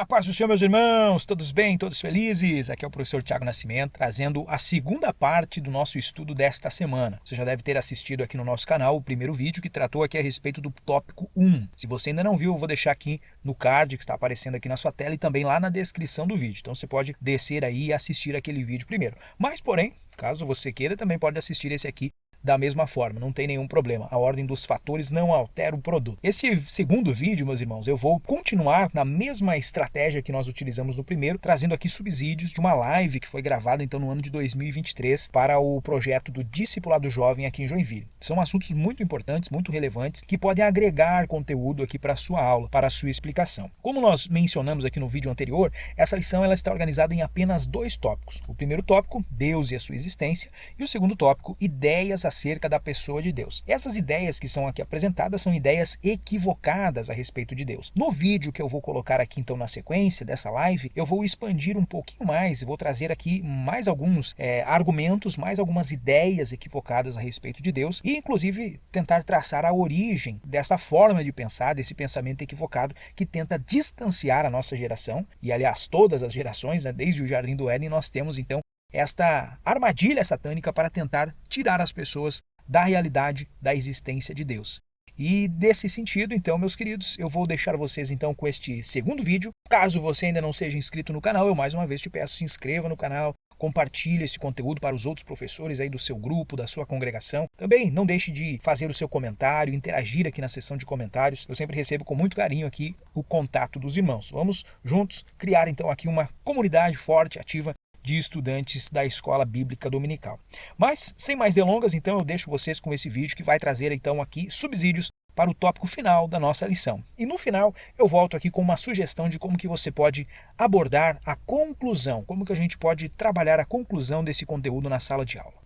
A paz do Senhor, meus irmãos, todos bem, todos felizes? Aqui é o professor Tiago Nascimento, trazendo a segunda parte do nosso estudo desta semana. Você já deve ter assistido aqui no nosso canal o primeiro vídeo que tratou aqui a respeito do tópico 1. Se você ainda não viu, eu vou deixar aqui no card que está aparecendo aqui na sua tela e também lá na descrição do vídeo. Então você pode descer aí e assistir aquele vídeo primeiro. Mas, porém, caso você queira, também pode assistir esse aqui da mesma forma, não tem nenhum problema. A ordem dos fatores não altera o produto. Este segundo vídeo, meus irmãos, eu vou continuar na mesma estratégia que nós utilizamos no primeiro, trazendo aqui subsídios de uma live que foi gravada então no ano de 2023 para o projeto do Discipulado Jovem aqui em Joinville. São assuntos muito importantes, muito relevantes, que podem agregar conteúdo aqui para a sua aula, para a sua explicação. Como nós mencionamos aqui no vídeo anterior, essa lição ela está organizada em apenas dois tópicos. O primeiro tópico, Deus e a sua existência, e o segundo tópico, ideias acerca da pessoa de Deus. Essas ideias que são aqui apresentadas são ideias equivocadas a respeito de Deus. No vídeo que eu vou colocar aqui então na sequência dessa live, eu vou expandir um pouquinho mais e vou trazer aqui mais alguns argumentos, mais algumas ideias equivocadas a respeito de Deus e inclusive tentar traçar a origem dessa forma de pensar, desse pensamento equivocado que tenta distanciar a nossa geração e aliás todas as gerações, né, desde o Jardim do Éden nós temos então esta armadilha satânica para tentar tirar as pessoas da realidade da existência de Deus. E desse sentido, então, meus queridos, eu vou deixar vocês então com este segundo vídeo. Caso você ainda não seja inscrito no canal, eu mais uma vez te peço, se inscreva no canal, compartilhe esse conteúdo para os outros professores aí do seu grupo, da sua congregação. Também não deixe de fazer o seu comentário, interagir aqui na seção de comentários. Eu sempre recebo com muito carinho aqui o contato dos irmãos. Vamos juntos criar então aqui uma comunidade forte, ativa, de estudantes da Escola Bíblica Dominical. Mas, sem mais delongas, então eu deixo vocês com esse vídeo que vai trazer então aqui subsídios para o tópico final da nossa lição. E no final eu volto aqui com uma sugestão de como que você pode abordar a conclusão, como que a gente pode trabalhar a conclusão desse conteúdo na sala de aula.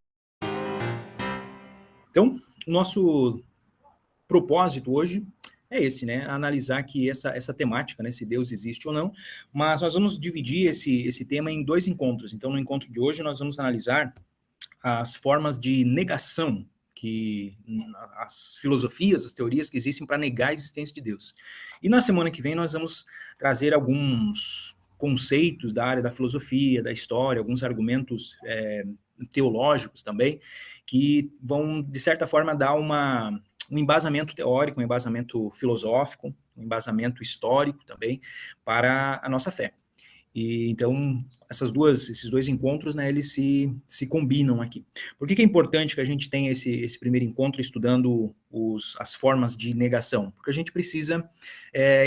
Então, o nosso propósito hoje é esse, né? Analisar aqui essa temática, né? Se Deus existe ou não, mas nós vamos dividir esse tema em dois encontros. Então, no encontro de hoje, nós vamos analisar as formas de negação, as filosofias, as teorias que existem para negar a existência de Deus. E na semana que vem, nós vamos trazer alguns conceitos da área da filosofia, da história, alguns argumentos teológicos também, que vão, de certa forma, dar um embasamento teórico, um embasamento filosófico, um embasamento histórico também para a nossa fé. E então, esses dois encontros, né, eles se combinam aqui. Por que é importante que a gente tenha esse primeiro encontro estudando as formas de negação? Porque a gente precisa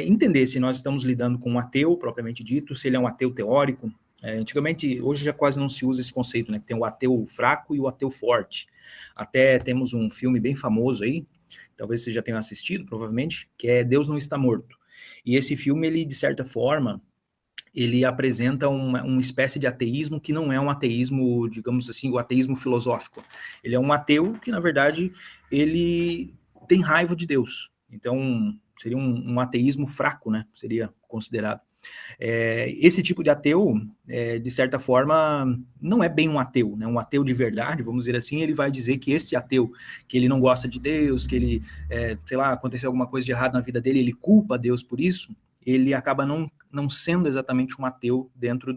entender se nós estamos lidando com um ateu, propriamente dito, se ele é um ateu teórico. Antigamente, hoje já quase não se usa esse conceito, né, que tem o ateu fraco e o ateu forte. Até temos um filme bem famoso aí, talvez você já tenha assistido, provavelmente, que é Deus Não Está Morto. E esse filme, ele, de certa forma, ele apresenta uma espécie de ateísmo que não é um ateísmo, digamos assim, o ateísmo filosófico. Ele é um ateu que, na verdade, ele tem raiva de Deus. Então, seria um ateísmo fraco, né? Seria considerado. Esse tipo de ateu, de certa forma, não é bem um ateu, né? Um ateu de verdade, vamos dizer assim, ele vai dizer que este ateu, que ele não gosta de Deus, que ele, sei lá, aconteceu alguma coisa de errado na vida dele, ele culpa Deus por isso, ele acaba não sendo exatamente um ateu dentro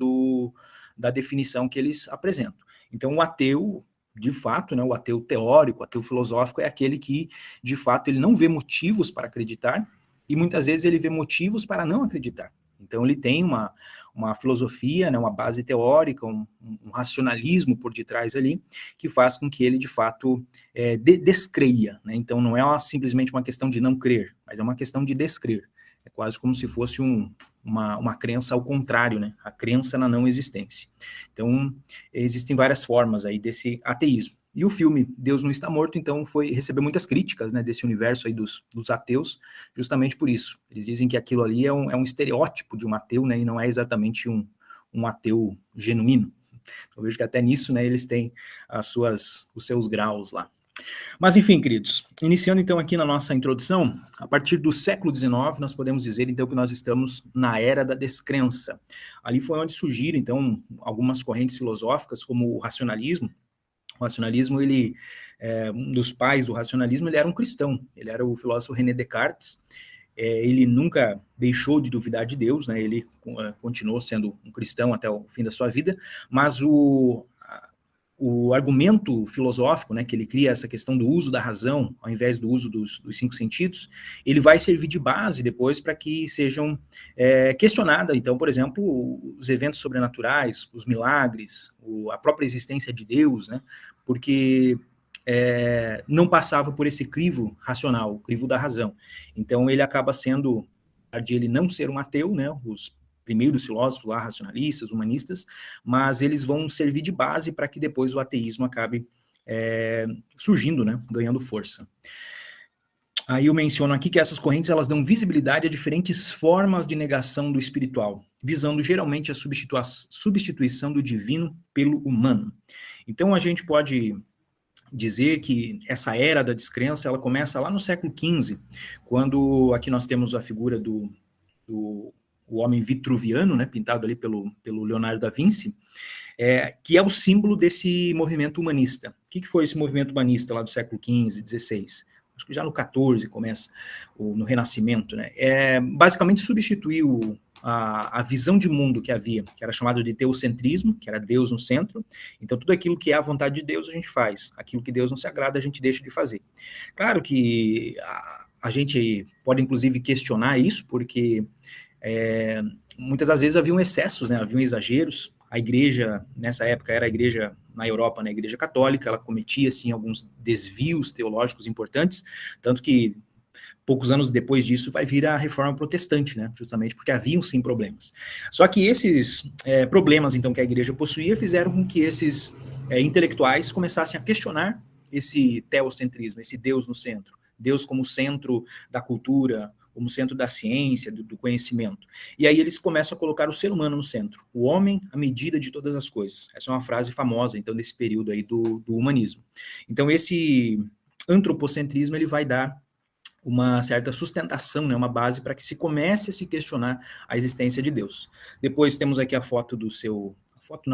da definição que eles apresentam. Então, o ateu, de fato, né, o ateu teórico, o ateu filosófico, é aquele que, de fato, ele não vê motivos para acreditar e muitas vezes ele vê motivos para não acreditar. Então, ele tem uma filosofia, né, uma base teórica, um racionalismo por detrás ali, que faz com que ele, de fato, descreia. Né? Então, não é simplesmente uma questão de não crer, mas é uma questão de descrer. É quase como se fosse uma crença ao contrário, né? A crença na não existência. Então, existem várias formas aí desse ateísmo. E o filme Deus Não Está Morto, então, recebeu muitas críticas, né, desse universo aí dos ateus, justamente por isso. Eles dizem que aquilo ali é um estereótipo de um ateu, né, e não é exatamente um ateu genuíno. Eu vejo que até nisso, né, eles têm os seus graus lá. Mas, enfim, queridos, iniciando então aqui na nossa introdução, a partir do século XIX, nós podemos dizer então que nós estamos na era da descrença. Ali foi onde surgiram, então, algumas correntes filosóficas, como o racionalismo. O racionalismo, um dos pais do racionalismo, ele era um cristão, ele era o filósofo René Descartes. ele nunca deixou de duvidar de Deus, né? Ele continuou sendo um cristão até o fim da sua vida, mas o argumento filosófico, né, que ele cria, essa questão do uso da razão, ao invés do uso dos cinco sentidos, ele vai servir de base depois para que sejam questionadas, então, por exemplo, os eventos sobrenaturais, os milagres, a própria existência de Deus, né, porque não passava por esse crivo racional, o crivo da razão. Então, ele acaba sendo, apesar de ele não ser um ateu, né, os primeiros filósofos lá, racionalistas, humanistas, mas eles vão servir de base para que depois o ateísmo acabe surgindo, né, ganhando força. Aí eu menciono aqui que essas correntes elas dão visibilidade a diferentes formas de negação do espiritual, visando geralmente a substituição do divino pelo humano. Então a gente pode dizer que essa era da descrença ela começa lá no século XV, quando aqui nós temos a figura do o homem vitruviano, né, pintado ali pelo Leonardo da Vinci, que é o símbolo desse movimento humanista. O que foi esse movimento humanista lá do século XV, XVI? Acho que já no XIV começa, no Renascimento, né? Basicamente substituiu a visão de mundo que havia, que era chamado de teocentrismo, que era Deus no centro. Então, tudo aquilo que é a vontade de Deus, a gente faz. Aquilo que Deus não se agrada, a gente deixa de fazer. Claro que a gente pode, inclusive, questionar isso, porque muitas das vezes haviam excessos, né? Haviam exageros. A igreja, nessa época, era a igreja na Europa, né? A igreja católica, ela cometia, assim, alguns desvios teológicos importantes, tanto que poucos anos depois disso vai vir a reforma protestante, né? Justamente porque haviam, sim, problemas. Só que esses problemas, então, que a igreja possuía, fizeram com que esses intelectuais começassem a questionar esse teocentrismo, esse Deus no centro, Deus como centro da cultura, como centro da ciência, do conhecimento. E aí eles começam a colocar o ser humano no centro, o homem à medida de todas as coisas. Essa é uma frase famosa, então, desse período aí do humanismo. Então, esse antropocentrismo, ele vai dar uma certa sustentação, né, uma base para que se comece a se questionar a existência de Deus. Depois temos aqui a foto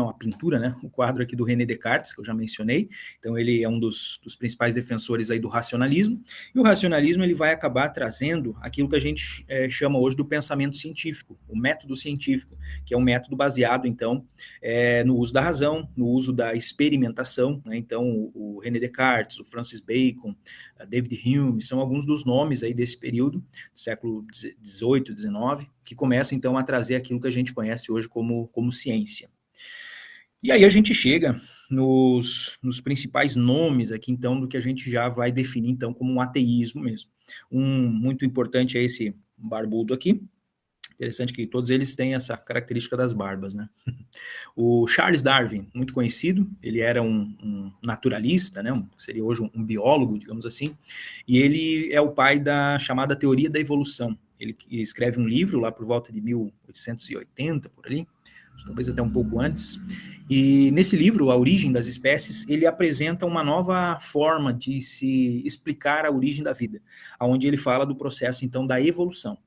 a pintura, né, o quadro aqui do René Descartes, que eu já mencionei. Então ele é um dos principais defensores aí do racionalismo, e o racionalismo ele vai acabar trazendo aquilo que a gente chama hoje do pensamento científico, o método científico, que é um método baseado, então, no uso da razão, no uso da experimentação, né? Então o René Descartes, o Francis Bacon, David Hume, são alguns dos nomes aí desse período, do século XVIII, XIX, que começa então a trazer aquilo que a gente conhece hoje como ciência. E aí a gente chega nos principais nomes aqui, então, do que a gente já vai definir, então, como um ateísmo mesmo. Um muito importante é esse barbudo aqui. Interessante que todos eles têm essa característica das barbas, né? O Charles Darwin, muito conhecido, ele era um naturalista, né? Seria hoje um biólogo, digamos assim, e ele é o pai da chamada teoria da evolução. Ele escreve um livro lá por volta de 1880, por ali, talvez até um pouco antes, e nesse livro, A Origem das Espécies, ele apresenta uma nova forma de se explicar a origem da vida, onde ele fala do processo, então, da evolução,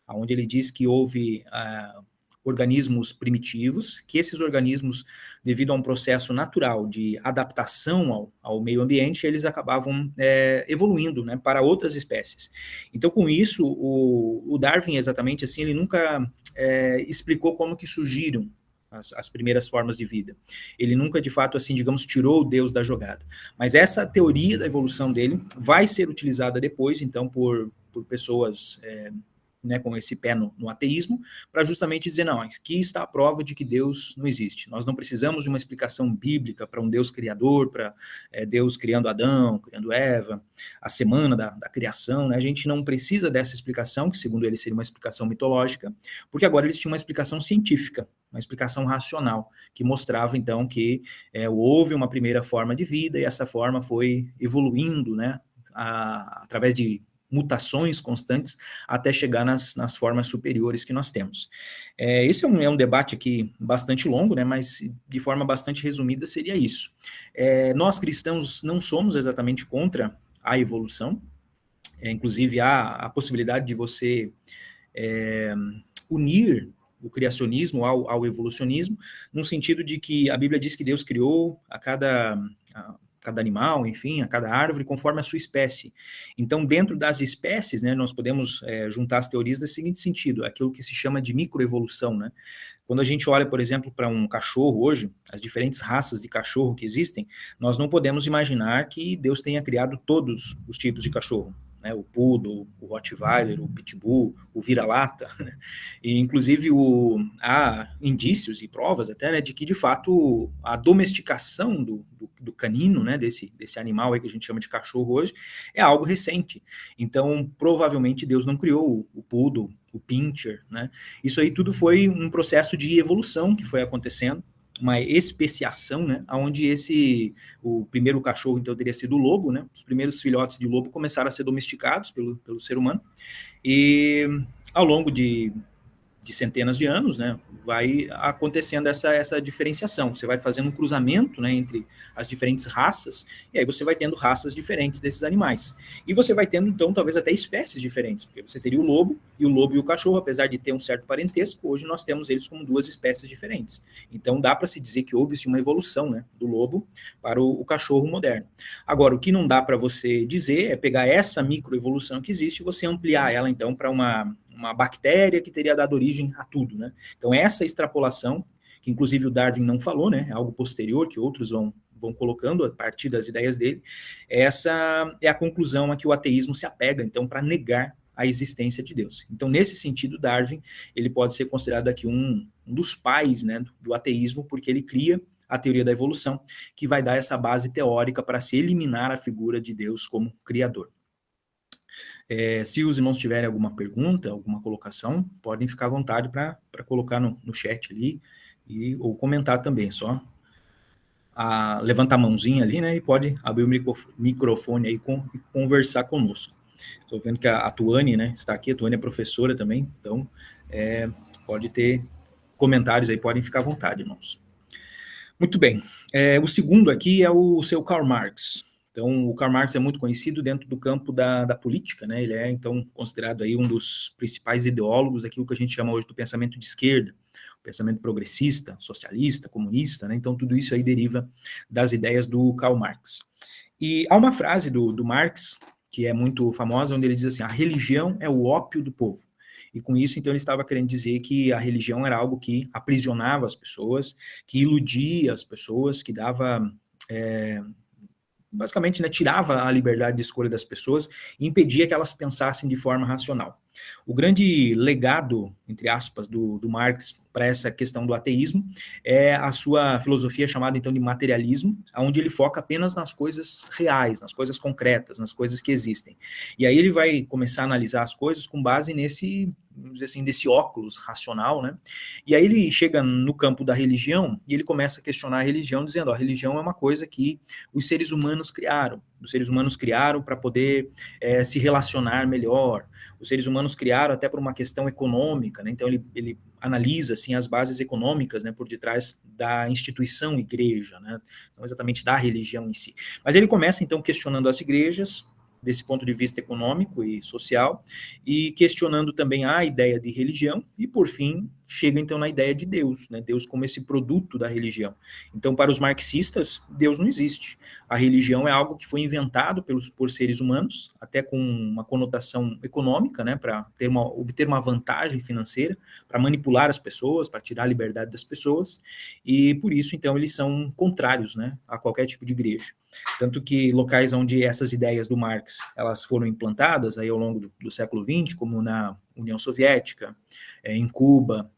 onde ele diz que houve organismos primitivos, que esses organismos, devido a um processo natural de adaptação ao meio ambiente, eles acabavam evoluindo, né, para outras espécies. Então, com isso, o Darwin, exatamente assim, ele nunca explicou como que surgiram as primeiras formas de vida. Ele nunca, de fato, assim, digamos, tirou Deus da jogada. Mas essa teoria da evolução dele vai ser utilizada depois, então, por pessoas né, com esse pé no ateísmo, para justamente dizer, não, aqui está a prova de que Deus não existe. Nós não precisamos de uma explicação bíblica para um Deus criador, para Deus criando Adão, criando Eva, a semana da criação, né? A gente não precisa dessa explicação, que segundo ele seria uma explicação mitológica, porque agora eles tinham uma explicação científica, uma explicação racional, que mostrava, então, que houve uma primeira forma de vida, e essa forma foi evoluindo, né, através de mutações constantes, até chegar nas formas superiores que nós temos. Esse é um debate aqui bastante longo, né, mas de forma bastante resumida seria isso. Nós cristãos não somos exatamente contra a evolução, inclusive há a possibilidade de você unir o criacionismo ao evolucionismo, no sentido de que a Bíblia diz que Deus criou a cada cada animal, enfim, a cada árvore, conforme a sua espécie. Então, dentro das espécies, né, nós podemos juntar as teorias desse seguinte sentido, aquilo que se chama de microevolução, né? Quando a gente olha, por exemplo, para um cachorro hoje, as diferentes raças de cachorro que existem, nós não podemos imaginar que Deus tenha criado todos os tipos de cachorro, né? O poodle, o rottweiler, o pitbull, o vira-lata, né? E inclusive há indícios e provas até, né, de que de fato a domesticação do canino, né, desse animal aí que a gente chama de cachorro hoje, é algo recente. Então, provavelmente Deus não criou o poodle, o pincher, né? Isso aí tudo foi um processo de evolução que foi acontecendo, uma especiação, né, onde o primeiro cachorro, então, teria sido o lobo, né, os primeiros filhotes de lobo começaram a ser domesticados pelo ser humano, e ao longo de centenas de anos, né, vai acontecendo essa diferenciação. Você vai fazendo um cruzamento, né, entre as diferentes raças, e aí você vai tendo raças diferentes desses animais. E você vai tendo, então, talvez até espécies diferentes, porque você teria o lobo e o cachorro, apesar de ter um certo parentesco, hoje nós temos eles como duas espécies diferentes. Então, dá para se dizer que houve-se uma evolução, né, do lobo para o cachorro moderno. Agora, o que não dá para você dizer é pegar essa microevolução que existe e você ampliar ela, então, para uma bactéria que teria dado origem a tudo, né? Então, essa extrapolação, que inclusive o Darwin não falou, né? É algo posterior que outros vão colocando a partir das ideias dele, essa é a conclusão a que o ateísmo se apega, então, para negar a existência de Deus. Então, nesse sentido, Darwin, ele pode ser considerado aqui um dos pais, né, do ateísmo, porque ele cria a teoria da evolução, que vai dar essa base teórica para se eliminar a figura de Deus como criador. Se os irmãos tiverem alguma pergunta, alguma colocação, podem ficar à vontade para colocar no chat ali, ou comentar também, só levantar a mãozinha ali, né, e pode abrir o microfone aí e conversar conosco. Estou vendo que a Tuane, né, está aqui, a Tuane é professora também, então pode ter comentários aí, podem ficar à vontade, irmãos. Muito bem, o segundo aqui é o seu Karl Marx. Então, o Karl Marx é muito conhecido dentro do campo da política, né? Ele é, então, considerado aí um dos principais ideólogos daquilo que a gente chama hoje do pensamento de esquerda, o pensamento progressista, socialista, comunista, né? Então, tudo isso aí deriva das ideias do Karl Marx. E há uma frase do Marx, que é muito famosa, onde ele diz assim, a religião é o ópio do povo. E com isso, então, ele estava querendo dizer que a religião era algo que aprisionava as pessoas, que iludia as pessoas, que dava... basicamente, né, tirava a liberdade de escolha das pessoas e impedia que elas pensassem de forma racional. O grande legado, entre aspas, do Marx para essa questão do ateísmo é a sua filosofia chamada, então, de materialismo, onde ele foca apenas nas coisas reais, nas coisas concretas, nas coisas que existem. E aí ele vai começar a analisar as coisas com base nesse, vamos dizer assim, desse óculos racional, né? E aí ele chega no campo da religião e ele começa a questionar a religião, dizendo, ó, a religião é uma coisa que os seres humanos criaram. Os seres humanos criaram para poder se relacionar melhor. Os seres humanos criaram até por uma questão econômica, né? Então ele analisa assim as bases econômicas, né, por detrás da instituição igreja, né? Não exatamente da religião em si. Mas ele começa então questionando as igrejas desse ponto de vista econômico e social, e questionando também a ideia de religião, e por fim chega então na ideia de Deus, né? Deus como esse produto da religião. Então, para os marxistas, Deus não existe. A religião é algo que foi inventado por seres humanos, até com uma conotação econômica, né? Para obter uma vantagem financeira, para manipular as pessoas, para tirar a liberdade das pessoas, e por isso, então, eles são contrários, né, a qualquer tipo de igreja. Tanto que locais onde essas ideias do Marx elas foram implantadas aí ao longo do século XX, como na União Soviética, em Cuba,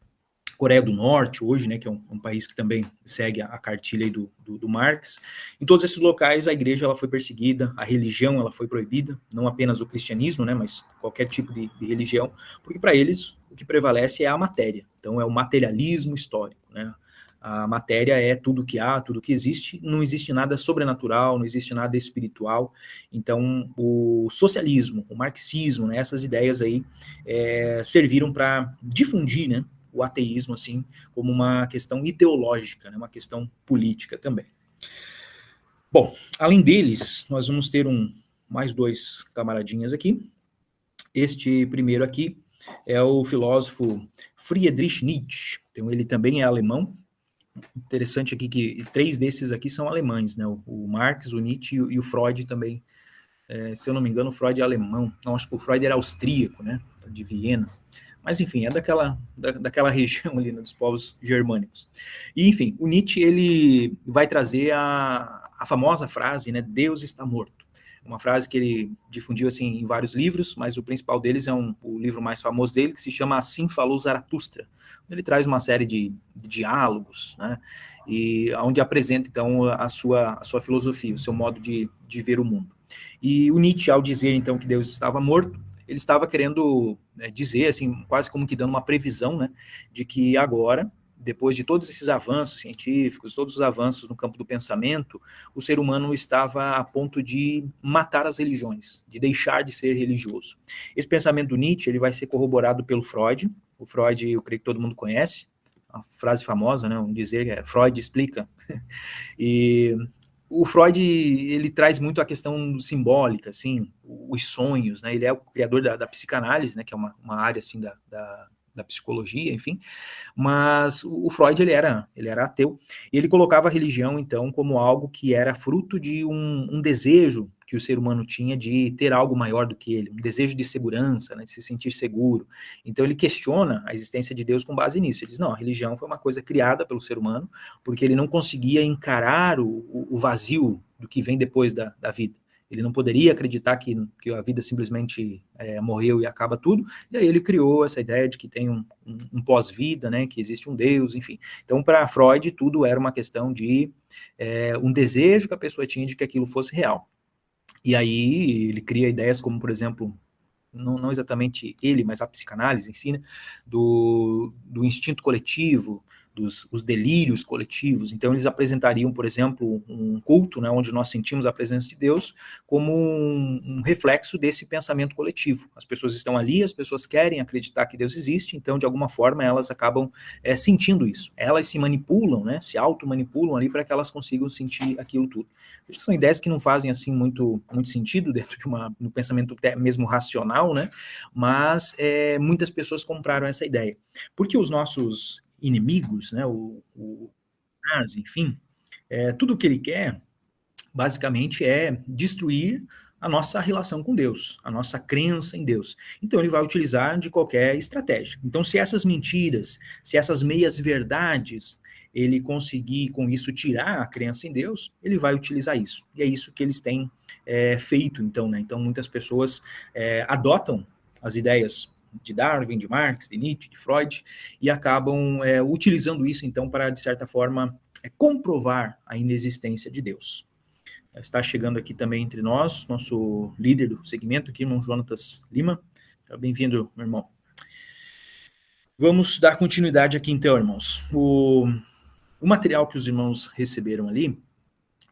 Coreia do Norte, hoje, né, que é um país que também segue a cartilha aí do Marx. Em todos esses locais, a igreja ela foi perseguida, a religião ela foi proibida, não apenas o cristianismo, né, mas qualquer tipo de religião, porque para eles o que prevalece é a matéria. Então, é o materialismo histórico, né? A matéria é tudo que há, tudo que existe, não existe nada sobrenatural, não existe nada espiritual. Então, o socialismo, o marxismo, né, essas ideias aí serviram para difundir, né, o ateísmo, assim, como uma questão ideológica, né, uma questão política também. Bom, além deles, nós vamos ter mais dois camaradinhas aqui. Este primeiro aqui é o filósofo Friedrich Nietzsche. Então, ele também é alemão, Interessante aqui que 3 desses aqui são alemães, né? O Marx, o Nietzsche e o Freud também. Se eu não me engano, o Freud é alemão. Não, acho que o Freud era austríaco, né? De Viena. Mas, enfim, é daquela região ali, né, dos povos germânicos. E, enfim, o Nietzsche, ele vai trazer a famosa frase, né? Deus está morto. Uma frase que ele difundiu, assim, em vários livros, mas o principal deles é o livro mais famoso dele, que se chama Assim Falou Zaratustra. Ele traz uma série de diálogos, né? E onde apresenta, então, a sua filosofia, o seu modo de ver o mundo. E o Nietzsche, ao dizer, então, que Deus estava morto, ele estava querendo dizer, assim, quase como que dando uma previsão, né, de que agora, depois de todos esses avanços científicos, todos os avanços no campo do pensamento, o ser humano estava a ponto de matar as religiões, de deixar de ser religioso. Esse pensamento do Nietzsche, ele vai ser corroborado pelo Freud. O Freud, eu creio que todo mundo conhece, a frase famosa, né, um dizer que Freud explica. E o Freud, ele traz muito a questão simbólica, assim, os sonhos, né? Ele é o criador da psicanálise, né? Que é uma área, assim, da psicologia, enfim. Mas o Freud, ele era ateu, e ele colocava a religião, então, como algo que era fruto de um desejo que o ser humano tinha de ter algo maior do que ele, um desejo de segurança, né, de se sentir seguro. Então ele questiona a existência de Deus com base nisso. Ele diz, não, a religião foi uma coisa criada pelo ser humano, porque ele não conseguia encarar o vazio do que vem depois da vida. Ele não poderia acreditar que a vida simplesmente morreu e acaba tudo, e aí ele criou essa ideia de que tem um pós-vida, né, que existe um Deus, enfim. Então, para Freud, tudo era uma questão de um desejo que a pessoa tinha de que aquilo fosse real. E aí ele cria ideias como, por exemplo, não exatamente ele, mas a psicanálise ensina, do instinto coletivo, os delírios coletivos. Então, eles apresentariam, por exemplo, um culto, né, onde nós sentimos a presença de Deus, como um reflexo desse pensamento coletivo. As pessoas estão ali, as pessoas querem acreditar que Deus existe, então, de alguma forma, elas acabam sentindo isso. Elas se manipulam, né, se auto-manipulam ali para que elas consigam sentir aquilo tudo. Acho que são ideias que não fazem, assim, muito sentido dentro de no pensamento mesmo racional, né, mas muitas pessoas compraram essa ideia. Porque os nossos inimigos, né, o nazi, enfim, tudo o que ele quer, basicamente, é destruir a nossa relação com Deus, a nossa crença em Deus. Então, ele vai utilizar de qualquer estratégia. Então, se essas mentiras, se essas meias-verdades, ele conseguir, com isso, tirar a crença em Deus, ele vai utilizar isso. E é isso que eles têm feito, então, né? Então, muitas pessoas adotam as ideias de Darwin, de Marx, de Nietzsche, de Freud, e acabam utilizando isso, então, para, de certa forma, comprovar a inexistência de Deus. Está chegando aqui também entre nós, nosso líder do segmento aqui, irmão Jonatas Lima. Bem-vindo, meu irmão. Vamos dar continuidade aqui então, irmãos. O material que os irmãos receberam ali,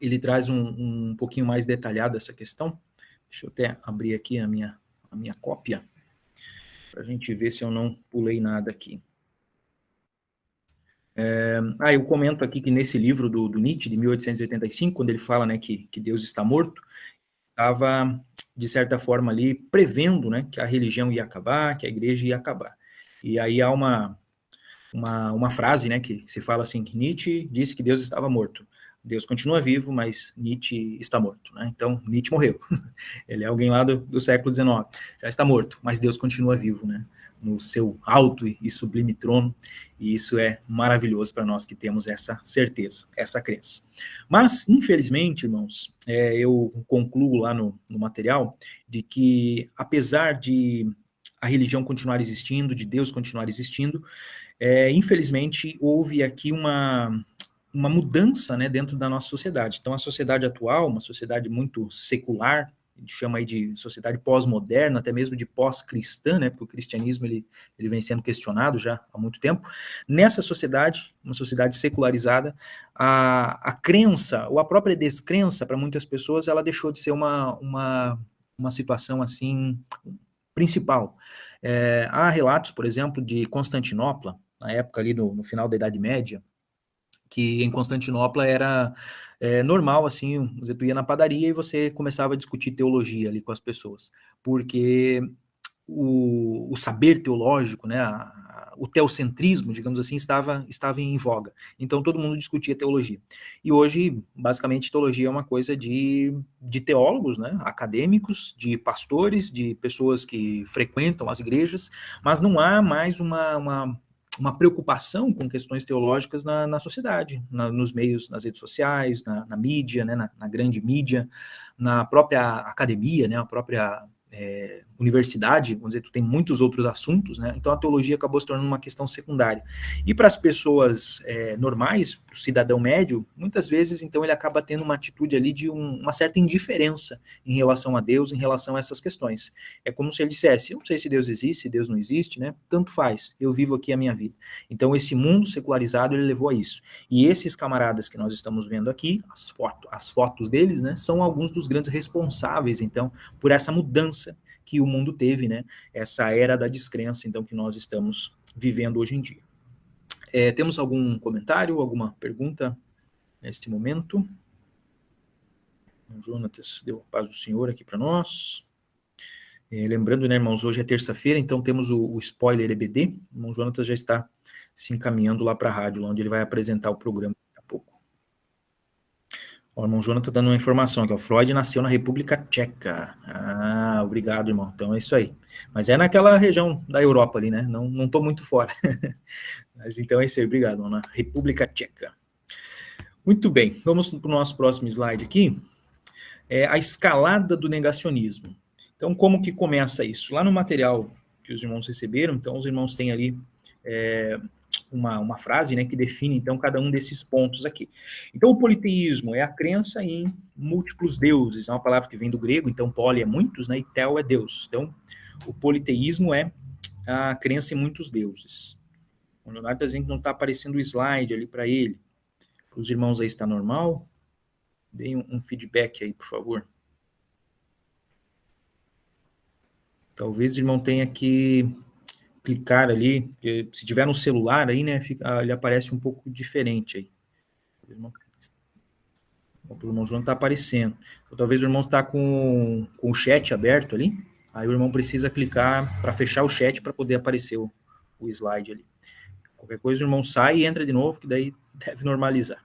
ele traz um pouquinho mais detalhado essa questão. Deixa eu até abrir aqui a minha cópia, para a gente ver se eu não pulei nada aqui. Eu comento aqui que nesse livro do Nietzsche, de 1885, quando ele fala, né, que Deus está morto, estava, de certa forma, ali prevendo, né, que a religião ia acabar, que a igreja ia acabar. E aí há uma frase, né, que se fala assim, que Nietzsche disse que Deus estava morto. Deus continua vivo, mas Nietzsche está morto, né? Então, Nietzsche morreu. Ele é alguém lá do século XIX. Já está morto, mas Deus continua vivo, né? No seu alto e sublime trono. E isso é maravilhoso para nós que temos essa certeza, essa crença. Mas, infelizmente, irmãos, eu concluo lá no material de que, apesar de a religião continuar existindo, de Deus continuar existindo, infelizmente, houve aqui uma mudança, né, dentro da nossa sociedade. Então, a sociedade atual, uma sociedade muito secular, a gente chama aí de sociedade pós-moderna, até mesmo de pós-cristã, né, porque o cristianismo ele vem sendo questionado já há muito tempo. Nessa sociedade, uma sociedade secularizada, a crença, ou a própria descrença, para muitas pessoas, ela deixou de ser uma situação, assim, principal. Há relatos, por exemplo, de Constantinopla, na época ali no final da Idade Média, que em Constantinopla era normal, assim, tu ia na padaria e você começava a discutir teologia ali com as pessoas, porque o saber teológico, né, o teocentrismo, digamos assim, estava em voga. Então todo mundo discutia teologia. E hoje, basicamente, teologia é uma coisa de teólogos, né, acadêmicos, de pastores, de pessoas que frequentam as igrejas, mas não há mais uma preocupação com questões teológicas na sociedade, nos meios, nas redes sociais, na mídia, né, na grande mídia, na própria academia, né, a própria universidade, vamos dizer, tu tem muitos outros assuntos, né? Então a teologia acabou se tornando uma questão secundária. E para as pessoas normais, para o cidadão médio, muitas vezes, então, ele acaba tendo uma atitude ali de uma certa indiferença em relação a Deus, em relação a essas questões. É como se ele dissesse, eu não sei se Deus existe, se Deus não existe, né? Tanto faz, eu vivo aqui a minha vida. Então esse mundo secularizado, ele levou a isso. E esses camaradas que nós estamos vendo aqui, as fotos deles, né, são alguns dos grandes responsáveis, então, por essa mudança que o mundo teve, né? Essa era da descrença, então, que nós estamos vivendo hoje em dia. Temos algum comentário, alguma pergunta neste momento? O Jonatas deu a paz do Senhor aqui para nós. Lembrando, né, irmãos, hoje é terça-feira, então temos o spoiler EBD. O irmão Jonatas já está se encaminhando lá para a rádio, onde ele vai apresentar o programa daqui a pouco. O irmão Jonas está dando uma informação aqui, ó. Freud nasceu na República Tcheca. Ah, obrigado, irmão. Então é isso aí. Mas é naquela região da Europa ali, né? Não estou muito fora. Mas então é isso aí, obrigado, irmão. Na República Tcheca. Muito bem, vamos para o nosso próximo slide aqui. A escalada do negacionismo. Então, como que começa isso? Lá no material que os irmãos receberam, então os irmãos têm ali uma frase, né, que define, então, cada um desses pontos aqui. Então, o politeísmo é a crença em múltiplos deuses, é uma palavra que vem do grego, então, poli é muitos, né, e tel é Deus. Então, o politeísmo é a crença em muitos deuses. O Leonardo está dizendo que não está aparecendo o slide ali para ele. Para os irmãos aí está normal? Deem um feedback aí, por favor. Talvez o irmão tenha que clicar ali, se tiver no celular aí, né, ele aparece um pouco diferente aí. O irmão João está aparecendo. Então, talvez o irmão está com o chat aberto ali, aí o irmão precisa clicar para fechar o chat para poder aparecer o slide ali. Qualquer coisa o irmão sai e entra de novo, que daí deve normalizar.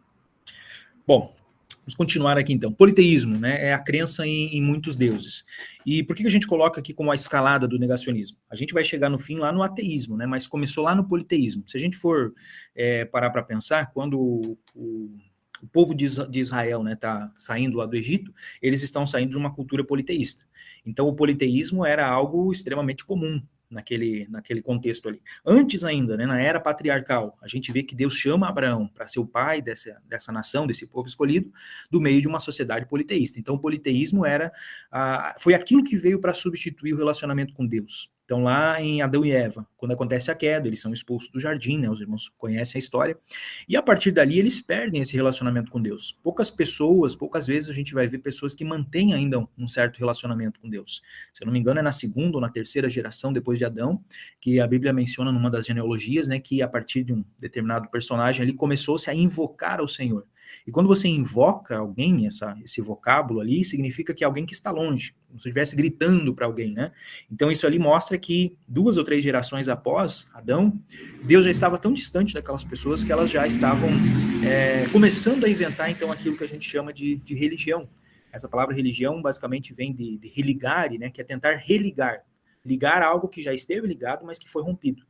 Bom, vamos continuar aqui então. Politeísmo, né, é a crença em muitos deuses. E por que a gente coloca aqui como a escalada do negacionismo? A gente vai chegar no fim lá no ateísmo, né, mas começou lá no politeísmo. Se a gente for parar para pensar, quando o povo de Israel, né, tá saindo lá do Egito, eles estão saindo de uma cultura politeísta. Então o politeísmo era algo extremamente comum naquele contexto ali. Antes ainda, né, na era patriarcal, a gente vê que Deus chama Abraão para ser o pai dessa nação, desse povo escolhido, do meio de uma sociedade politeísta. Então o politeísmo foi aquilo que veio para substituir o relacionamento com Deus. Então lá em Adão e Eva, quando acontece a queda, eles são expulsos do jardim, né, os irmãos conhecem a história, e a partir dali eles perdem esse relacionamento com Deus. Poucas vezes a gente vai ver pessoas que mantêm ainda um certo relacionamento com Deus. Se eu não me engano é na segunda ou na terceira geração depois de Adão, que a Bíblia menciona numa das genealogias, né, que a partir de um determinado personagem ali começou-se a invocar ao Senhor. E quando você invoca alguém, esse vocábulo ali, significa que é alguém que está longe, como se estivesse gritando para alguém, né? Então isso ali mostra que 2 ou 3 gerações após Adão, Deus já estava tão distante daquelas pessoas que elas já estavam começando a inventar, então, aquilo que a gente chama de religião. Essa palavra religião basicamente vem de religare, né, que é tentar ligar algo que já esteve ligado, mas que foi rompido.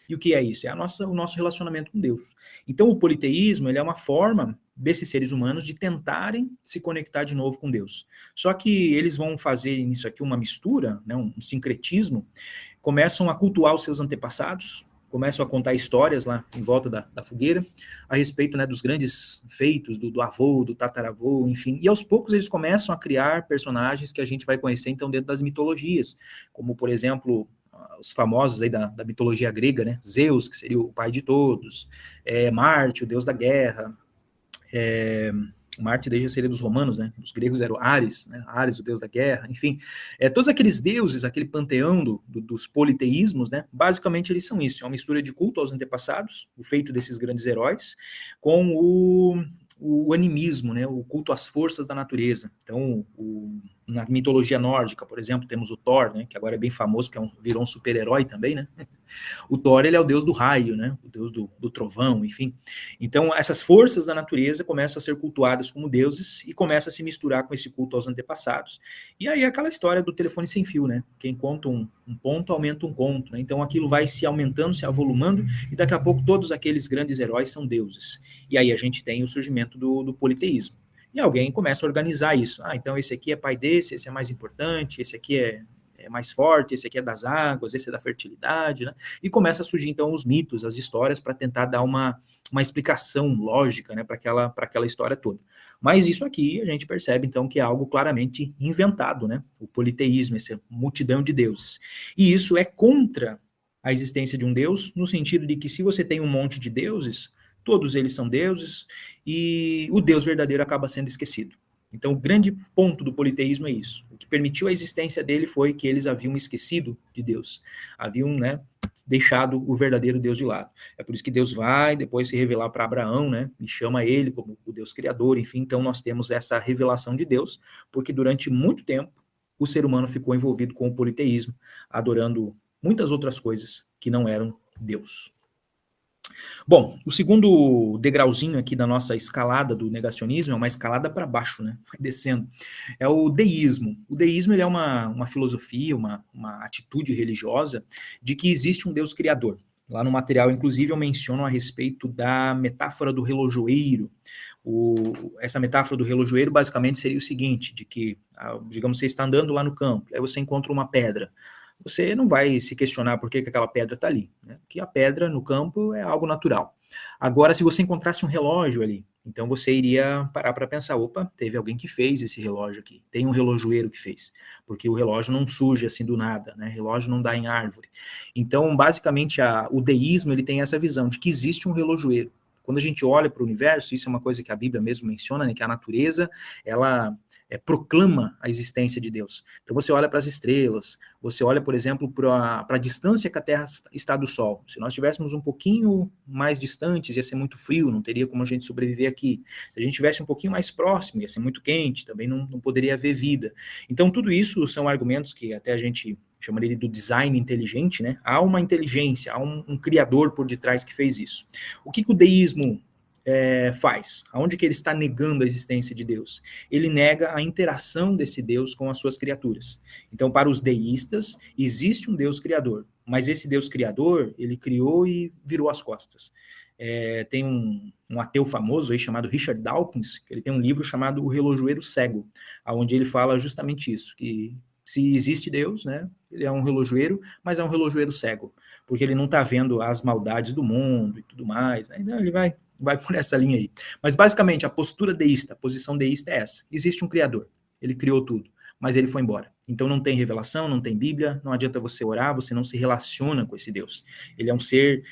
E o que é isso? É o nosso relacionamento com Deus. Então, o politeísmo, ele é uma forma desses seres humanos de tentarem se conectar de novo com Deus. Só que eles vão fazer nisso aqui uma mistura, né, um sincretismo, começam a cultuar os seus antepassados, começam a contar histórias lá em volta da fogueira, a respeito, né, dos grandes feitos do avô, do tataravô, enfim. E aos poucos eles começam a criar personagens que a gente vai conhecer, então, dentro das mitologias, como, por exemplo, os famosos aí da mitologia grega, né? Zeus, que seria o pai de todos, Marte, o deus da guerra, Marte daí já seria dos romanos, né? Os gregos eram Ares, né? Ares, o deus da guerra, enfim. Todos aqueles deuses, aquele panteão dos politeísmos, né? Basicamente eles são isso, é uma mistura de culto aos antepassados, o feito desses grandes heróis, com o animismo, né? O culto às forças da natureza. Então, na mitologia nórdica, por exemplo, temos o Thor, né? Que agora é bem famoso, porque virou um super-herói também, né? O Thor, ele é o deus do raio, né? O deus do trovão, enfim. Então, essas forças da natureza começam a ser cultuadas como deuses e começam a se misturar com esse culto aos antepassados. E aí aquela história do telefone sem fio, né? Quem conta um ponto, aumenta um conto, né? Então aquilo vai se aumentando, se avolumando, e daqui a pouco todos aqueles grandes heróis são deuses. E aí a gente tem o surgimento do politeísmo. E alguém começa a organizar isso. Ah, então esse aqui é pai desse, esse é mais importante, esse aqui é mais forte, esse aqui é das águas, esse é da fertilidade, né? E começa a surgir, então, os mitos, as histórias, para tentar dar uma explicação lógica, né, para aquela história toda. Mas isso aqui a gente percebe, então, que é algo claramente inventado, né? O politeísmo, essa multidão de deuses. E isso é contra a existência de um Deus, no sentido de que se você tem um monte de deuses, todos eles são deuses, e o Deus verdadeiro acaba sendo esquecido. Então, o grande ponto do politeísmo é isso. O que permitiu a existência dele foi que eles haviam esquecido de Deus. Haviam, né, deixado o verdadeiro Deus de lado. É por isso que Deus vai depois se revelar para Abraão, né, e chama ele como o Deus criador, enfim. Então, nós temos essa revelação de Deus, porque durante muito tempo o ser humano ficou envolvido com o politeísmo, adorando muitas outras coisas que não eram Deus. Bom, o segundo degrauzinho aqui da nossa escalada do negacionismo é uma escalada para baixo, né? Vai descendo. É o deísmo. O deísmo ele é uma filosofia, uma atitude religiosa de que existe um Deus criador. Lá no material, inclusive, eu menciono a respeito da metáfora do relojoeiro. Essa metáfora do relojoeiro basicamente seria o seguinte, de que, digamos, você está andando lá no campo, aí você encontra uma pedra. Você não vai se questionar por que aquela pedra está ali, né? Porque a pedra no campo é algo natural. Agora, se você encontrasse um relógio ali, então você iria parar para pensar, opa, teve alguém que fez esse relógio aqui, tem um relojoeiro que fez, porque o relógio não surge assim do nada, né? Relógio não dá em árvore. Então, basicamente, o deísmo ele tem essa visão de que existe um relojoeiro. Quando a gente olha para o universo, isso é uma coisa que a Bíblia mesmo menciona, né, que a natureza, ela proclama a existência de Deus. Então você olha para as estrelas, você olha, por exemplo, para a distância que a Terra está do Sol. Se nós estivéssemos um pouquinho mais distantes, ia ser muito frio, não teria como a gente sobreviver aqui. Se a gente estivesse um pouquinho mais próximo, ia ser muito quente, também não poderia haver vida. Então tudo isso são argumentos que até a gente chamaria do design inteligente, né? Há uma inteligência, há um criador por detrás que fez isso. O que o deísmo faz? Aonde que ele está negando a existência de Deus? Ele nega a interação desse Deus com as suas criaturas. Então, para os deístas, existe um Deus criador, mas esse Deus criador, ele criou e virou as costas. Tem um ateu famoso aí chamado Richard Dawkins, que ele tem um livro chamado O Relojoeiro Cego, onde ele fala justamente isso, que se existe Deus, né, ele é um relojoeiro, mas é um relojoeiro cego, porque ele não está vendo as maldades do mundo e tudo mais, né? Então ele vai por essa linha aí. Mas basicamente a postura deísta, a posição deísta é essa: existe um criador, ele criou tudo, mas ele foi embora. Então não tem revelação, não tem Bíblia, não adianta você orar, você não se relaciona com esse Deus. Ele é um ser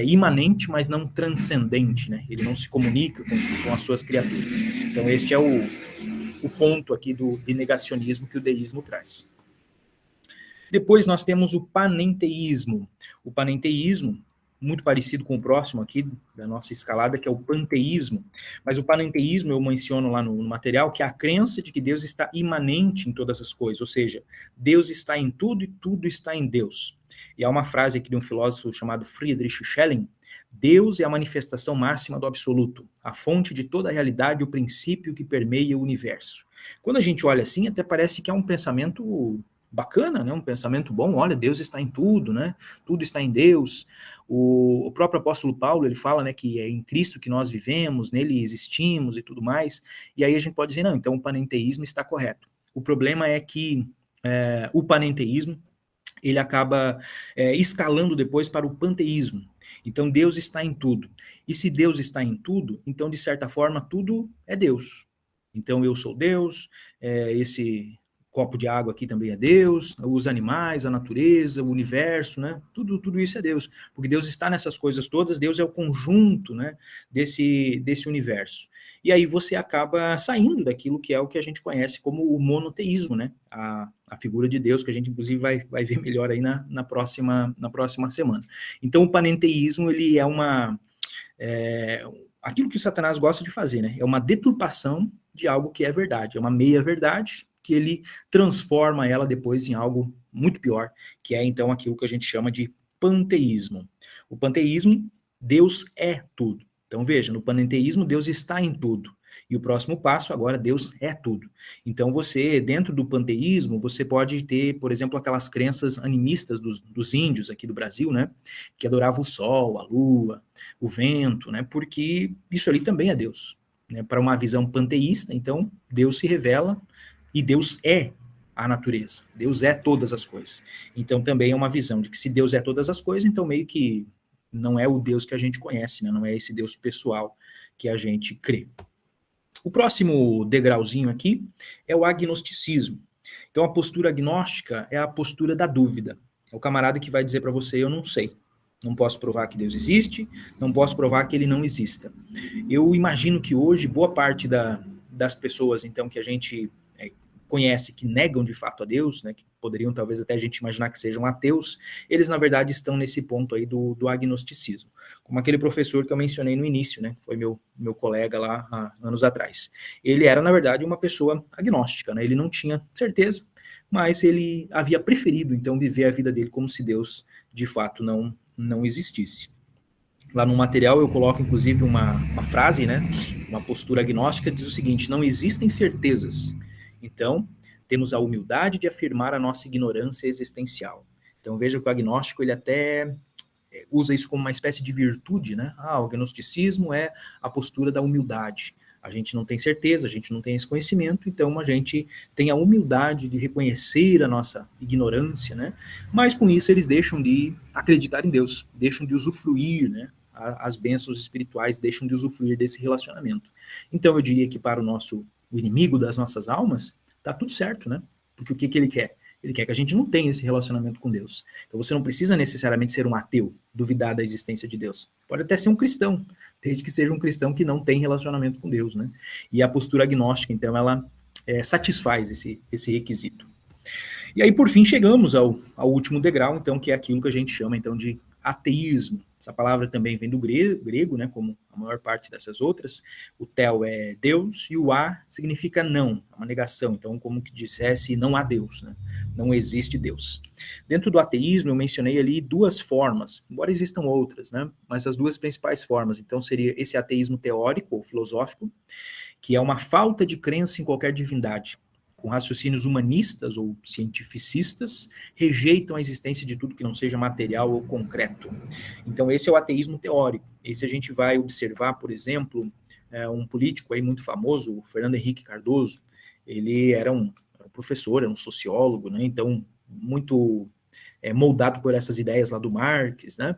imanente, mas não transcendente, né? Ele não se comunica com as suas criaturas. Então este é o ponto aqui de negacionismo que o deísmo traz. Depois nós temos o panenteísmo. O panenteísmo, muito parecido com o próximo aqui da nossa escalada, que é o panteísmo. Mas o panenteísmo, eu menciono lá no material, que é a crença de que Deus está imanente em todas as coisas, ou seja, Deus está em tudo e tudo está em Deus. E há uma frase aqui de um filósofo chamado Friedrich Schelling: Deus é a manifestação máxima do absoluto, a fonte de toda a realidade, o princípio que permeia o universo. Quando a gente olha assim, até parece que é um pensamento bacana, né? Um pensamento bom. Olha, Deus está em tudo, né? Tudo está em Deus. O próprio apóstolo Paulo, ele fala, né, que é em Cristo que nós vivemos, nele existimos e tudo mais. E aí a gente pode dizer, não, então o panenteísmo está correto. O problema é que o panenteísmo, ele acaba escalando depois para o panteísmo. Então Deus está em tudo. E se Deus está em tudo, então de certa forma tudo é Deus. Então eu sou Deus, esse copo de água aqui também é Deus, os animais, a natureza, o universo, né? Tudo isso é Deus, porque Deus está nessas coisas todas, Deus é o conjunto, né, desse universo. E aí você acaba saindo daquilo que é o que a gente conhece como o monoteísmo, né? A figura de Deus, que a gente inclusive vai ver melhor aí na próxima semana. Então o panenteísmo, ele é aquilo que o Satanás gosta de fazer, né? É uma deturpação de algo que é verdade, é uma meia-verdade, que ele transforma ela depois em algo muito pior, que é então aquilo que a gente chama de panteísmo. O panteísmo, Deus é tudo. Então veja, no panenteísmo, Deus está em tudo. E o próximo passo, agora, Deus é tudo. Então você, dentro do panteísmo, você pode ter, por exemplo, aquelas crenças animistas dos índios aqui do Brasil, né? Que adoravam o sol, a lua, o vento, né? Porque isso ali também é Deus. Né? Para uma visão panteísta, então, Deus se revela e Deus é a natureza. Deus é todas as coisas. Então também é uma visão de que se Deus é todas as coisas, então meio que não é o Deus que a gente conhece, né? Não é esse Deus pessoal que a gente crê. O próximo degrauzinho aqui é o agnosticismo. Então, a postura agnóstica é a postura da dúvida. É o camarada que vai dizer para você, eu não sei. Não posso provar que Deus existe, não posso provar que ele não exista. Eu imagino que hoje, boa parte das pessoas, então, que a gente conhece, que negam de fato a Deus, né, que poderiam talvez até a gente imaginar que sejam ateus, eles na verdade estão nesse ponto aí do agnosticismo. Como aquele professor que eu mencionei no início, né, que foi meu colega lá há anos atrás. Ele era na verdade uma pessoa agnóstica, né, ele não tinha certeza, mas ele havia preferido então viver a vida dele como se Deus de fato não existisse. Lá no material eu coloco inclusive uma frase, né, uma postura agnóstica, diz o seguinte: não existem certezas. Então, temos a humildade de afirmar a nossa ignorância existencial. Então, veja que o agnóstico, ele até usa isso como uma espécie de virtude, né? O agnosticismo é a postura da humildade. A gente não tem certeza, a gente não tem esse conhecimento, então a gente tem a humildade de reconhecer a nossa ignorância, né? Mas com isso eles deixam de acreditar em Deus, deixam de usufruir, né? As bênçãos espirituais deixam de usufruir desse relacionamento. Então eu diria que para o inimigo das nossas almas, tá tudo certo, né? Porque o que ele quer? Ele quer que a gente não tenha esse relacionamento com Deus. Então você não precisa necessariamente ser um ateu, duvidar da existência de Deus. Pode até ser um cristão, desde que seja um cristão que não tem relacionamento com Deus, né? E a postura agnóstica, então, ela satisfaz esse requisito. E aí, por fim, chegamos ao último degrau, então, que é aquilo que a gente chama, então, de ateísmo. Essa palavra também vem do grego, né, como a maior parte dessas outras. O theo é Deus e o a significa não, é uma negação. Então, como que dissesse, não há Deus, né? Não existe Deus. Dentro do ateísmo, eu mencionei ali duas formas, embora existam outras, né? Mas as duas principais formas. Então, seria esse ateísmo teórico ou filosófico, que é uma falta de crença em qualquer divindade, com raciocínios humanistas ou cientificistas, rejeitam a existência de tudo que não seja material ou concreto. Então esse é o ateísmo teórico. Esse a gente vai observar, por exemplo, um político aí muito famoso, o Fernando Henrique Cardoso. Ele era um professor, era um sociólogo, né? Então muito moldado por essas ideias lá do Marx, né?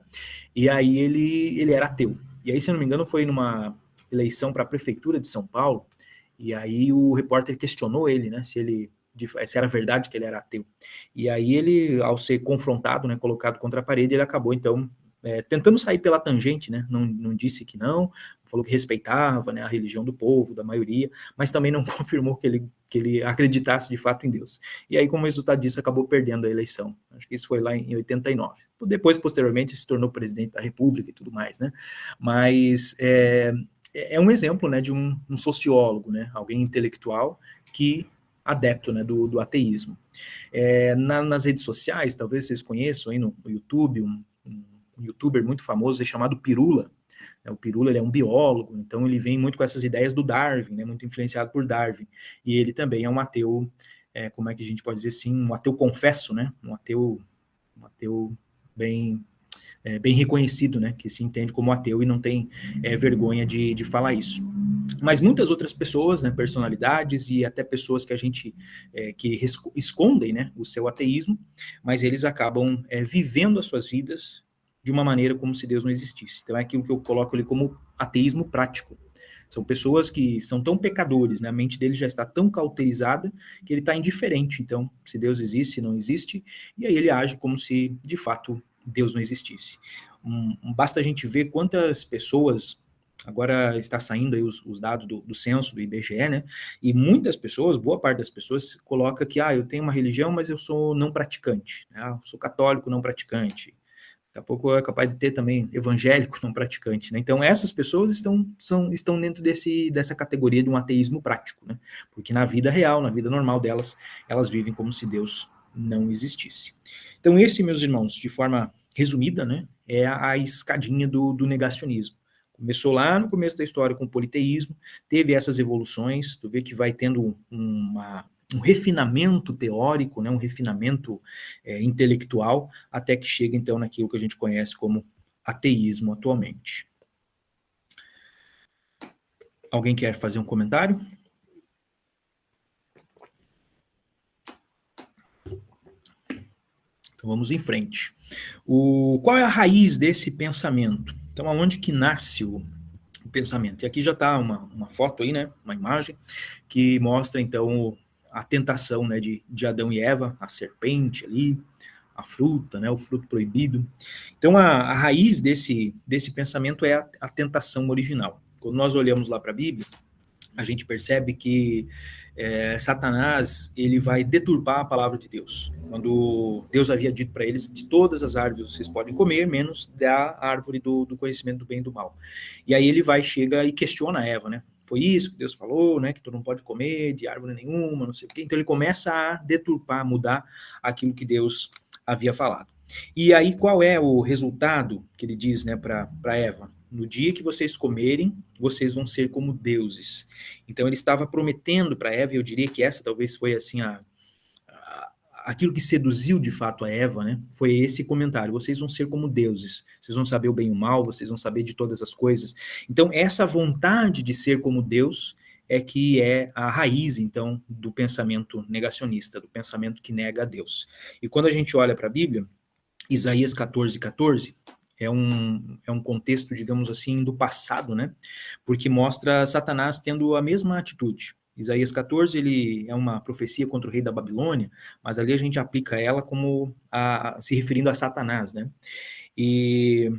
E aí ele era ateu. E aí, se eu não me engano, foi numa eleição para a prefeitura de São Paulo. E aí o repórter questionou ele, né, se era verdade que ele era ateu. E aí ele, ao ser confrontado, né, colocado contra a parede, ele acabou, então, tentando sair pela tangente, né, não disse que não, falou que respeitava, né, a religião do povo, da maioria, mas também não confirmou que ele acreditasse de fato em Deus. E aí, como resultado disso, acabou perdendo a eleição. Acho que isso foi lá em 89. Depois, posteriormente, se tornou presidente da República e tudo mais, né. Mas é um exemplo, né, de um sociólogo, né, alguém intelectual que adepto, né, do ateísmo. Nas redes sociais, talvez vocês conheçam aí no YouTube, um youtuber muito famoso chamado Pirula. O Pirula, ele é um biólogo, então ele vem muito com essas ideias do Darwin, né, muito influenciado por Darwin, e ele também é um ateu, como é que a gente pode dizer assim, um ateu confesso, né, um ateu bem reconhecido, né, que se entende como ateu e não tem vergonha de falar isso. Mas muitas outras pessoas, né, personalidades e até pessoas que a gente que escondem, né, o seu ateísmo, mas eles acabam vivendo as suas vidas de uma maneira como se Deus não existisse. Então é aquilo que eu coloco ali como ateísmo prático. São pessoas que são tão pecadores, né, a mente dele já está tão cauterizada que ele está indiferente, então, se Deus existe, se não existe, e aí ele age como se, de fato, Deus não existisse. Basta a gente ver quantas pessoas, agora está saindo aí os dados do censo, do IBGE, né, e muitas pessoas, boa parte das pessoas, coloca que, eu tenho uma religião, mas eu sou não praticante, né, eu sou católico não praticante. Daqui a pouco é capaz de ter também evangélico não praticante, né? Então essas pessoas estão dentro dessa categoria de um ateísmo prático, né? Porque na vida real, na vida normal delas, elas vivem como se Deus não existisse. Então esse, meus irmãos, de forma resumida, né, é a escadinha do negacionismo. Começou lá no começo da história com o politeísmo, teve essas evoluções, tu vê que vai tendo um refinamento teórico, né, um refinamento intelectual, até que chega então naquilo que a gente conhece como ateísmo atualmente. Alguém quer fazer um comentário? Então vamos em frente. Qual é a raiz desse pensamento? Então, aonde que nasce o pensamento? E aqui já está uma foto aí, né? Uma imagem que mostra então a tentação, né, de Adão e Eva, a serpente ali, a fruta, né, o fruto proibido. Então, a raiz desse pensamento é a tentação original. Quando nós olhamos lá para a Bíblia, a gente percebe que Satanás ele vai deturpar a palavra de Deus. Quando Deus havia dito para eles, de todas as árvores vocês podem comer, menos da árvore do conhecimento do bem e do mal. E aí ele chega e questiona Eva, né? Foi isso que Deus falou, né? Que tu não pode comer de árvore nenhuma, não sei o quê. Então ele começa a deturpar, mudar aquilo que Deus havia falado. E aí qual é o resultado que ele diz, né, para Eva? No dia que vocês comerem, vocês vão ser como deuses. Então ele estava prometendo para Eva, e eu diria que essa talvez foi assim aquilo que seduziu de fato a Eva, né? Foi esse comentário: vocês vão ser como deuses, vocês vão saber o bem e o mal, vocês vão saber de todas as coisas. Então essa vontade de ser como Deus é que é a raiz, então, do pensamento negacionista, do pensamento que nega a Deus. E quando a gente olha para a Bíblia, Isaías 14:14 é um contexto, digamos assim, do passado, né? Porque mostra Satanás tendo a mesma atitude. Isaías 14, ele é uma profecia contra o rei da Babilônia, mas ali a gente aplica ela como se referindo a Satanás, né? E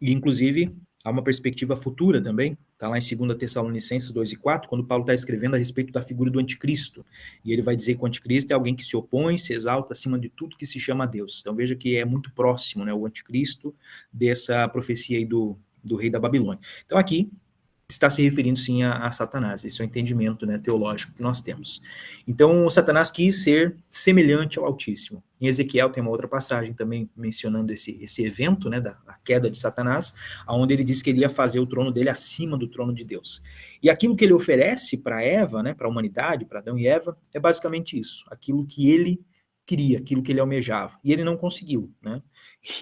inclusive, há uma perspectiva futura também, está lá em 2 Tessalonicenses 2:4, quando Paulo está escrevendo a respeito da figura do anticristo, e ele vai dizer que o anticristo é alguém que se opõe, se exalta acima de tudo que se chama Deus. Então veja que é muito próximo, né, o anticristo dessa profecia aí do rei da Babilônia. Então aqui está se referindo sim a Satanás, esse é o entendimento, né, teológico que nós temos. Então, o Satanás quis ser semelhante ao Altíssimo. Em Ezequiel tem uma outra passagem também mencionando esse evento, né, da queda de Satanás, onde ele diz que ele ia fazer o trono dele acima do trono de Deus. E aquilo que ele oferece para Eva, né, para a humanidade, para Adão e Eva, é basicamente isso, aquilo que ele queria, aquilo que ele almejava, e ele não conseguiu, né?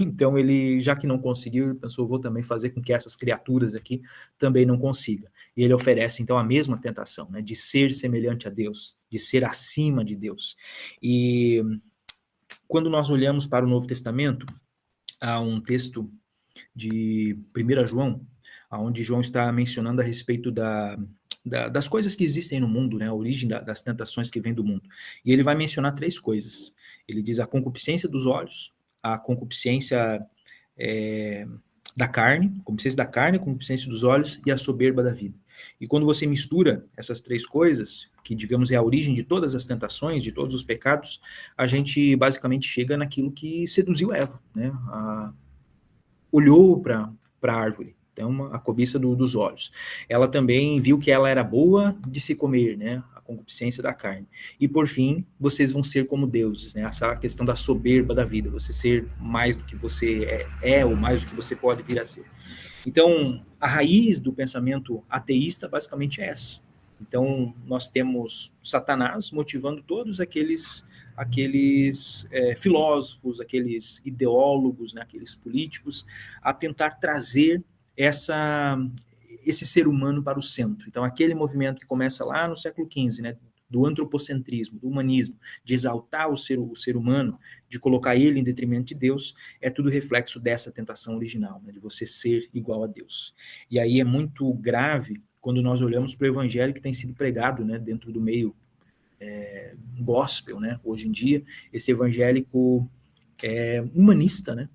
Então ele, já que não conseguiu, ele pensou, vou também fazer com que essas criaturas aqui também não consigam. E ele oferece então a mesma tentação, né, de ser semelhante a Deus, de ser acima de Deus. E quando nós olhamos para o Novo Testamento, há um texto de 1 João, onde João está mencionando a respeito das coisas que existem no mundo, né, a origem das tentações que vêm do mundo. E ele vai mencionar 3 coisas. Ele diz a concupiscência dos olhos, a concupiscência da carne, a concupiscência dos olhos e a soberba da vida. E quando você mistura essas 3 coisas, que digamos é a origem de todas as tentações, de todos os pecados, a gente basicamente chega naquilo que seduziu Eva, né? Olhou para a árvore, então a cobiça dos olhos. Ela também viu que ela era boa de se comer, né? A concupiscência da carne. E por fim, vocês vão ser como deuses, né? Essa questão da soberba da vida, você ser mais do que você ou mais do que você pode vir a ser. Então, a raiz do pensamento ateísta basicamente é essa. Então, nós temos Satanás motivando todos aqueles filósofos, aqueles ideólogos, né, aqueles políticos, a tentar trazer esse ser humano para o centro. Então, aquele movimento que começa lá no século XV, né, do antropocentrismo, do humanismo, de exaltar o ser humano, de colocar ele em detrimento de Deus, é tudo reflexo dessa tentação original, né, de você ser igual a Deus. E aí é muito grave quando nós olhamos para o evangelho que tem sido pregado, né, dentro do meio gospel, né, hoje em dia, esse evangélico humanista, né,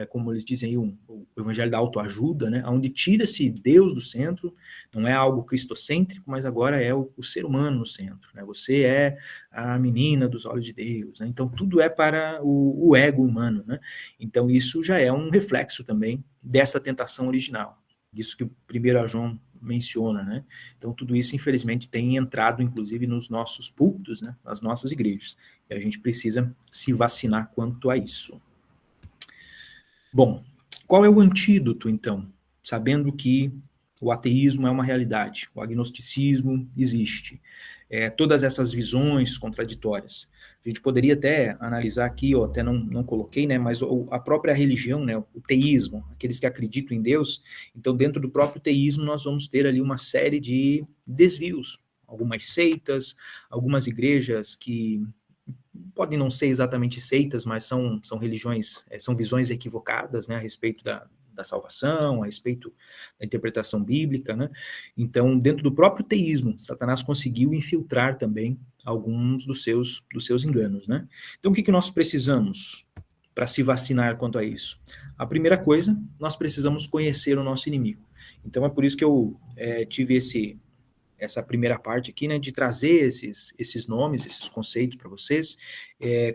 como eles dizem aí, o evangelho da autoajuda, né, onde tira-se Deus do centro, não é algo cristocêntrico, mas agora é o ser humano no centro, né, você é a menina dos olhos de Deus, né, então tudo é para o ego humano, né, então isso já é um reflexo também dessa tentação original, disso que o 1 João menciona, né, então tudo isso infelizmente tem entrado inclusive nos nossos púlpitos, né, nas nossas igrejas, e a gente precisa se vacinar quanto a isso. Bom, qual é o antídoto, então? Sabendo que o ateísmo é uma realidade, o agnosticismo existe, todas essas visões contraditórias. A gente poderia até analisar aqui, eu até não coloquei, né, mas a própria religião, né, o teísmo, aqueles que acreditam em Deus, então dentro do próprio teísmo nós vamos ter ali uma série de desvios, algumas seitas, algumas igrejas que podem não ser exatamente seitas, mas são religiões, são visões equivocadas, né, a respeito da salvação, a respeito da interpretação bíblica, né? Então, dentro do próprio teísmo, Satanás conseguiu infiltrar também alguns dos seus enganos, né? Então, o que nós precisamos para se vacinar quanto a isso? A primeira coisa, nós precisamos conhecer o nosso inimigo. Então, é por isso que eu tive essa primeira parte aqui, né, de trazer esses nomes, esses conceitos para vocês,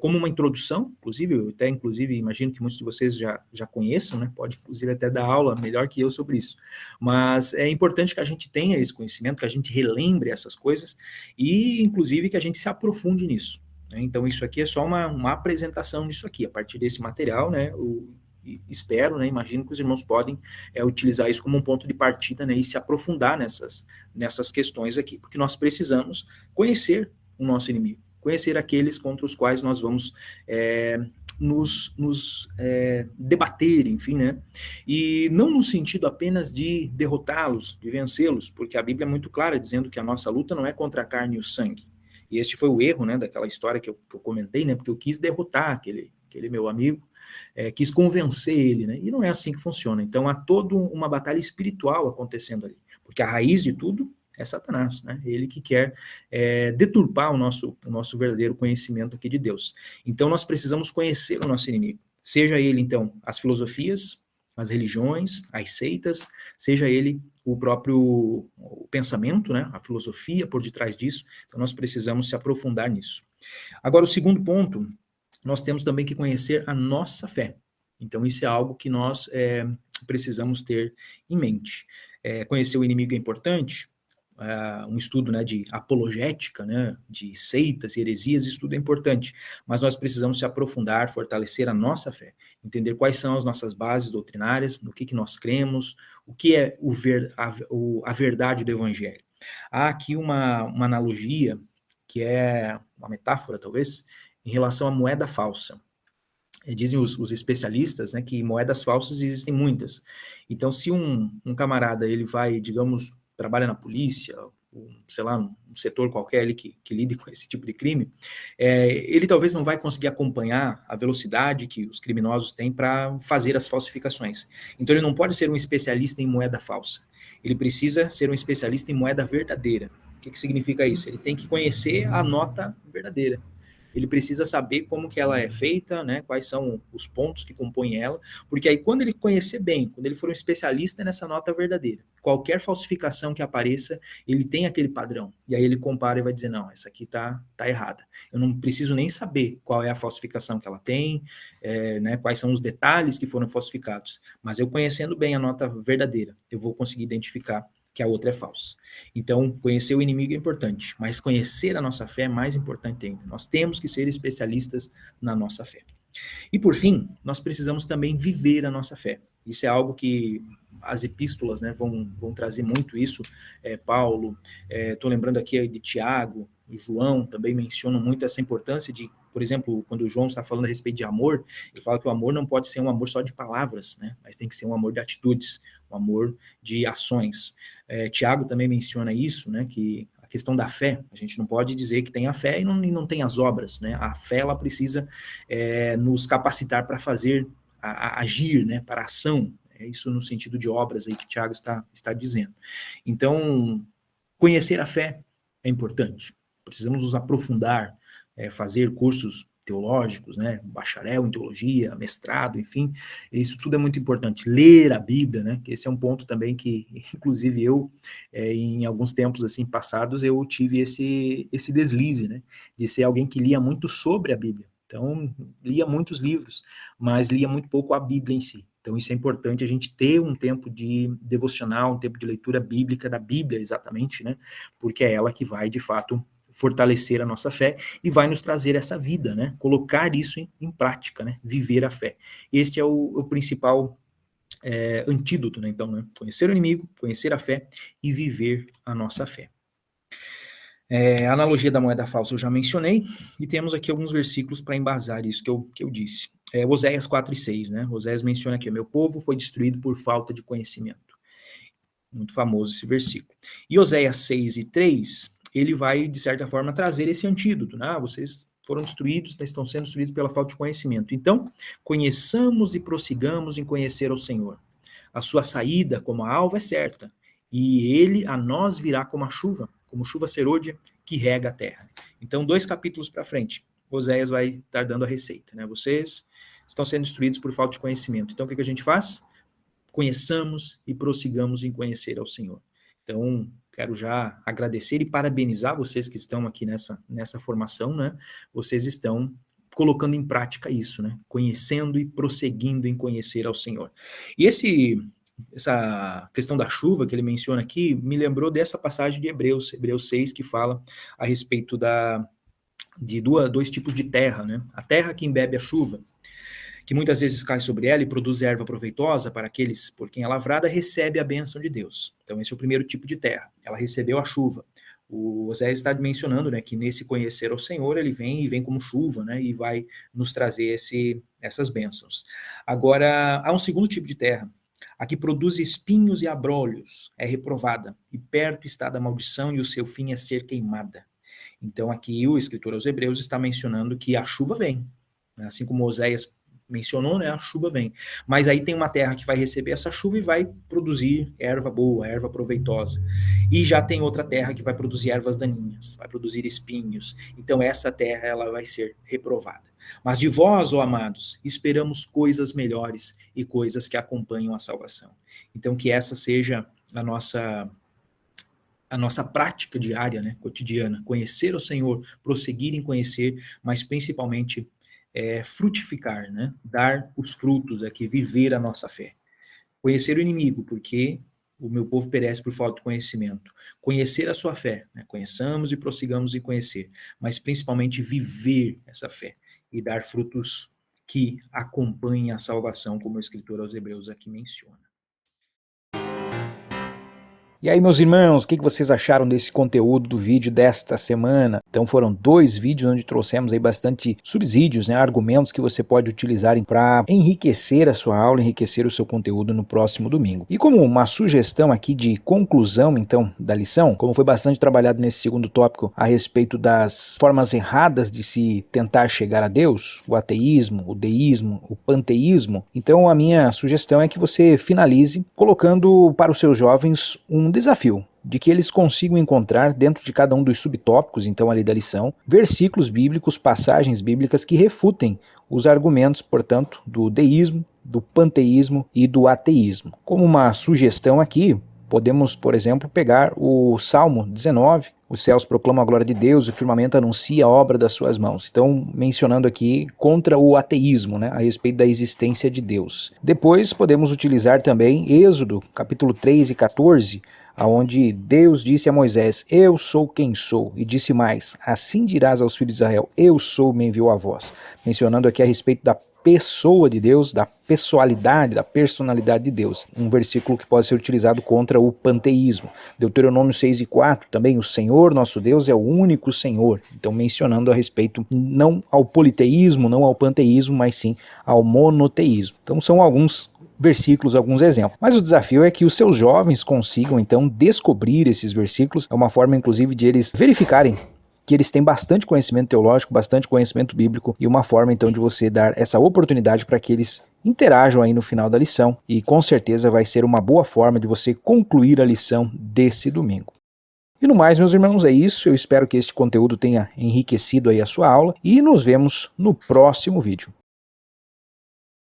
como uma introdução, inclusive, eu até, inclusive, imagino que muitos de vocês já conheçam, né, pode, inclusive, até dar aula melhor que eu sobre isso, mas é importante que a gente tenha esse conhecimento, que a gente relembre essas coisas, e, inclusive, que a gente se aprofunde nisso, né. Então, isso aqui é só uma apresentação disso aqui, a partir desse material, né, espero, né, imagino que os irmãos podem utilizar isso como um ponto de partida, né, e se aprofundar nessas questões aqui, porque nós precisamos conhecer o nosso inimigo, conhecer aqueles contra os quais nós vamos nos debater, enfim, né, e não no sentido apenas de derrotá-los, de vencê-los, porque a Bíblia é muito clara, dizendo que a nossa luta não é contra a carne e o sangue, e este foi o erro, né, daquela história que eu comentei, né, porque eu quis derrotar aquele meu amigo, quis convencer ele, né? E não é assim que funciona. Então há toda uma batalha espiritual acontecendo ali, porque a raiz de tudo é Satanás, né? Ele que quer deturpar o nosso verdadeiro conhecimento aqui de Deus. Então nós precisamos conhecer o nosso inimigo, seja ele então as filosofias, as religiões, as seitas, seja ele o próprio pensamento, né? A filosofia por detrás disso. Então nós precisamos se aprofundar nisso. Agora o segundo ponto, nós temos também que conhecer a nossa fé. Então, isso é algo que nós precisamos ter em mente. Conhecer o inimigo é importante, um estudo, né, de apologética, né, de seitas e heresias, isso tudo é importante, mas nós precisamos se aprofundar, fortalecer a nossa fé, entender quais são as nossas bases doutrinárias, no que nós cremos, o que é a verdade do Evangelho. Há aqui uma analogia, que é uma metáfora, talvez, em relação à moeda falsa. Dizem os especialistas, né, que moedas falsas existem muitas. Então, se um camarada, ele vai, digamos, trabalha na polícia, sei lá, um setor qualquer ali que lide com esse tipo de crime, ele talvez não vai conseguir acompanhar a velocidade que os criminosos têm para fazer as falsificações. Então, ele não pode ser um especialista em moeda falsa. Ele precisa ser um especialista em moeda verdadeira. O que significa isso? Ele tem que conhecer a nota verdadeira. Ele precisa saber como que ela é feita, né, quais são os pontos que compõem ela, porque aí quando ele conhecer bem, quando ele for um especialista nessa nota verdadeira, qualquer falsificação que apareça, ele tem aquele padrão, e aí ele compara e vai dizer, não, essa aqui tá errada. Eu não preciso nem saber qual é a falsificação que ela tem, né, quais são os detalhes que foram falsificados, mas eu conhecendo bem a nota verdadeira, eu vou conseguir identificar que a outra é falsa. Então, conhecer o inimigo é importante, mas conhecer a nossa fé é mais importante ainda. Nós temos que ser especialistas na nossa fé. E por fim, nós precisamos também viver a nossa fé. Isso é algo que as epístolas, né, vão trazer muito isso. Paulo, estou lembrando aqui de Tiago, e João também mencionam muito essa importância de, por exemplo, quando o João está falando a respeito de amor, ele fala que o amor não pode ser um amor só de palavras, né, mas tem que ser um amor de atitudes, um amor de ações. Tiago também menciona isso, né, que a questão da fé, a gente não pode dizer que tem a fé e não tem as obras, né, a fé ela precisa nos capacitar para fazer, agir, né, para a ação, isso no sentido de obras aí que Tiago está dizendo. Então, conhecer a fé é importante, precisamos nos aprofundar, fazer cursos teológicos, né, bacharel em teologia, mestrado, enfim, isso tudo é muito importante. Ler a Bíblia, né, que esse é um ponto também que, inclusive eu, em alguns tempos assim passados, eu tive esse deslize, né, de ser alguém que lia muito sobre a Bíblia. Então, lia muitos livros, mas lia muito pouco a Bíblia em si. Então, isso é importante, a gente ter um tempo de devocional, um tempo de leitura bíblica, da Bíblia exatamente, né, porque é ela que vai, de fato, fortalecer a nossa fé e vai nos trazer essa vida, né? Colocar isso em prática, né? Viver a fé. Este é o principal antídoto, né? Então, né? Conhecer o inimigo, conhecer a fé e viver a nossa fé. A analogia da moeda falsa eu já mencionei, e temos aqui alguns versículos para embasar isso que eu disse. Oséias 4:6, né? Oséias menciona aqui: meu povo foi destruído por falta de conhecimento. Muito famoso esse versículo. E Oséias 6:3, ele vai, de certa forma, trazer esse antídoto, né? Vocês foram destruídos, estão sendo destruídos pela falta de conhecimento. Então, conheçamos e prossigamos em conhecer ao Senhor. A sua saída como a alva é certa, e ele a nós virá como chuva serôdia que rega a terra. Então, 2 capítulos para frente, Oséias vai estar dando a receita, né? Vocês estão sendo destruídos por falta de conhecimento. Então, o que a gente faz? Conheçamos e prossigamos em conhecer ao Senhor. Então, quero já agradecer e parabenizar vocês que estão aqui nessa formação, né? Vocês estão colocando em prática isso, né? Conhecendo e prosseguindo em conhecer ao Senhor. E essa questão da chuva que ele menciona aqui me lembrou dessa passagem de Hebreus 6, que fala a respeito de dois tipos de terra, né? A terra que embebe a chuva, que muitas vezes cai sobre ela e produz erva proveitosa para aqueles por quem é lavrada, recebe a bênção de Deus. Então esse é o primeiro tipo de terra, ela recebeu a chuva. O Oséias está mencionando, né, que nesse conhecer ao Senhor, ele vem como chuva, né, e vai nos trazer essas bênçãos. Agora, há um segundo tipo de terra, a que produz espinhos e abrolhos, é reprovada, e perto está da maldição, e o seu fim é ser queimada. Então aqui o escritor aos Hebreus está mencionando que a chuva vem, né, assim como Oséias mencionou, né, a chuva vem. Mas aí tem uma terra que vai receber essa chuva e vai produzir erva boa, erva proveitosa. E já tem outra terra que vai produzir ervas daninhas, vai produzir espinhos. Então essa terra ela vai ser reprovada. Mas de vós, ó amados, esperamos coisas melhores e coisas que acompanham a salvação. Então que essa seja a nossa prática diária, né, cotidiana, conhecer o Senhor, prosseguir em conhecer, mas principalmente frutificar, né? Dar os frutos aqui, viver a nossa fé. Conhecer o inimigo, porque o meu povo perece por falta de conhecimento. Conhecer a sua fé, né? Conheçamos e prossigamos em conhecer, mas principalmente viver essa fé e dar frutos que acompanhem a salvação, como o escritor aos Hebreus aqui menciona. E aí, meus irmãos, o que vocês acharam desse conteúdo do vídeo desta semana? Então foram 2 vídeos onde trouxemos aí bastante subsídios, né, argumentos que você pode utilizar para enriquecer a sua aula, enriquecer o seu conteúdo no próximo domingo. E como uma sugestão aqui de conclusão, então, da lição, como foi bastante trabalhado nesse segundo tópico a respeito das formas erradas de se tentar chegar a Deus, o ateísmo, o deísmo, o panteísmo, então a minha sugestão é que você finalize colocando para os seus jovens um desafio de que eles consigam encontrar dentro de cada um dos subtópicos, então ali da lição, versículos bíblicos, passagens bíblicas que refutem os argumentos, portanto, do deísmo, do panteísmo e do ateísmo. Como uma sugestão aqui, podemos, por exemplo, pegar o Salmo 19, os céus proclamam a glória de Deus, o firmamento anuncia a obra das suas mãos. Então, mencionando aqui contra o ateísmo, né, a respeito da existência de Deus. Depois, podemos utilizar também Êxodo, capítulo 3 e 14, onde Deus disse a Moisés: eu sou quem sou, e disse mais: assim dirás aos filhos de Israel: eu sou, me enviou a vós. Mencionando aqui a respeito da pessoa de Deus, da pessoalidade, da personalidade de Deus. Um versículo que pode ser utilizado contra o panteísmo. Deuteronômio 6:4 também, o Senhor nosso Deus é o único Senhor. Então mencionando a respeito não ao politeísmo, não ao panteísmo, mas sim ao monoteísmo. Então são alguns versículos, alguns exemplos. Mas o desafio é que os seus jovens consigam então descobrir esses versículos. É uma forma inclusive de eles verificarem que eles têm bastante conhecimento teológico, bastante conhecimento bíblico, e uma forma então de você dar essa oportunidade para que eles interajam aí no final da lição, e com certeza vai ser uma boa forma de você concluir a lição desse domingo. E no mais, meus irmãos, é isso. Eu espero que este conteúdo tenha enriquecido aí a sua aula, e nos vemos no próximo vídeo.